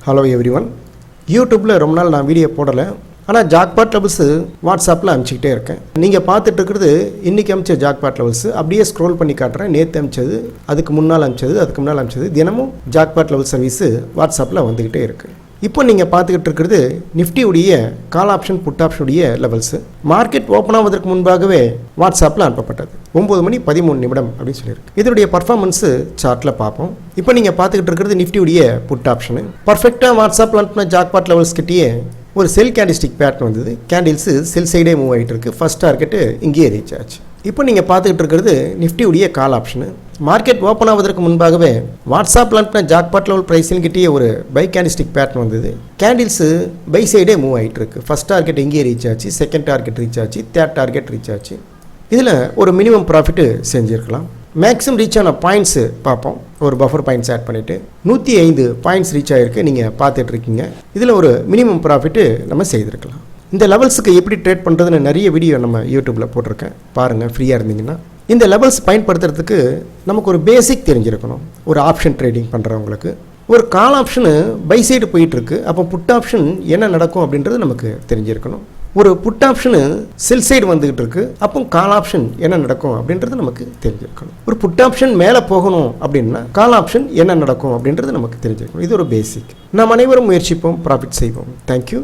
Hello everyone. யூடியூப்பில் ரொம்ப நாள் நான் வீடியோ போடலை. ஆனால் ஜாக்பாட் லெவல்ஸு வாட்ஸ்அப்பில் அனுப்பிச்சிக்கிட்டே இருக்கேன். நீங்கள் பார்த்துட்டு இருக்கிறது இன்றைக்கி அனுப்பிச்ச ஜாக்பாட் லெவல்ஸு. அப்படியே ஸ்க்ரோல் பண்ணி காட்டுறேன். நேற்று அனுப்பிச்சது, அதுக்கு முன்னால் அனுப்பிச்சது, தினமும் ஜாக்பாட் லெவல் சர்வீஸு வாட்ஸ்அப்பில் வந்துக்கிட்டே இருக்குது. இப்போ நீங்கள் பார்த்துக்கிட்டு இருக்கிறது நிஃப்டியுடைய கால் ஆப்ஷன் புட் ஆப்ஷனுடைய லெவல்ஸு. மார்க்கெட் ஓப்பன் ஆவதற்கு முன்பாகவே வாட்ஸ்அப்பில் அனுப்பப்பட்டது. 9:13 அப்படின்னு சொல்லியிருக்கு. இதனுடைய பர்ஃபார்மன்ஸு சார்ட்டில் பார்ப்போம். இப்போ நீங்கள் பார்த்துக்கிட்டு இருக்கிறது நிஃப்டியுடைய புட் ஆப்ஷனு. பர்ஃபெக்டாக வாட்ஸ்அப்பில் அனுப்பின ஜாக்பாட் லெவல்ஸ் கிட்டேயே ஒரு செல் கேண்டில்ஸ்டிக் பேட்டர்ன் வந்தது. கேண்டில்ஸு செல் சைடே மூவ் ஆகிட்டு இருக்கு. ஃபர்ஸ்ட் டார்கெட்டு இங்கேயே ரீச் ஆச்சு. இப்போ நீங்கள் பார்த்துக்கிட்டு இருக்கிறது நிஃப்டியுடைய கால் ஆப்ஷனு. மார்க்கெட் ஓப்பன் ஆவதற்கு முன்பாகவே வாட்ஸ்அப்பில் அனுப்பின ஜாக்பாட் லெவல் ப்ரைஸின் கிட்டேயே ஒரு பை கேண்டில்ஸ்டிக் பேட்டர்ன் வந்தது. கேண்டில்ஸு பை சைடே மூவ் ஆகிட்டு இருக்கு. ஃபர்ஸ்ட் டார்கெட் இங்கேயே ரீச் ஆச்சு, செகண்ட் டார்கெட் ரீச் ஆச்சு, தேர்ட் டார்கெட் ரீச் ஆச்சு. இதில் ஒரு மினிமம் ப்ராஃபிட்டு செஞ்சுருக்கலாம். மேக்ஸிமம் ரீச் ஆன பாயிண்ட்ஸு பார்ப்போம். ஒரு பஃபர் பாயிண்ட்ஸ் ஆட் பண்ணிவிட்டு 105 பாயிண்ட்ஸ் ரீச் ஆகிருக்கு. நீங்கள் பார்த்துட்டு இருக்கீங்க. இதில் ஒரு மினிமம் ப்ராஃபிட்டு நம்ம செய்திருக்கலாம். இந்த லெவல்ஸுக்கு எப்படி ட்ரேட் பண்ணுறதுன்னு நிறைய வீடியோ நம்ம யூடியூப்பில் போட்டிருக்கேன். பாருங்கள், ஃப்ரீயாக இருந்தீங்கன்னா. இந்த லெவல்ஸ் பயன்படுத்துறதுக்கு நமக்கு ஒரு பேசிக் தெரிஞ்சிருக்கணும். ஒரு ஆப்ஷன் ட்ரேடிங் பண்ணுறவங்களுக்கு ஒரு கால் ஆப்ஷனு பை சைடு போயிட்டுருக்கு. அப்போ புட் ஆப்ஷன் என்ன நடக்கும் அப்படின்றது நமக்கு தெரிஞ்சிருக்கணும். ஒரு புட் ஆப்ஷனு செல் சைடு வந்துகிட்டு இருக்கு. அப்போ கால் ஆப்ஷன் என்ன நடக்கும் அப்படின்றது நமக்கு தெரிஞ்சிருக்கணும். ஒரு புட் ஆப்ஷன் மேலே போகணும் அப்படின்னா கால் ஆப்ஷன் என்ன நடக்கும் அப்படின்றது நமக்கு தெரிஞ்சிருக்கணும். இது ஒரு பேசிக். நாம் அனைவரும் முயற்சிப்போம், ப்ராஃபிட் செய்வோம். தேங்க்யூ.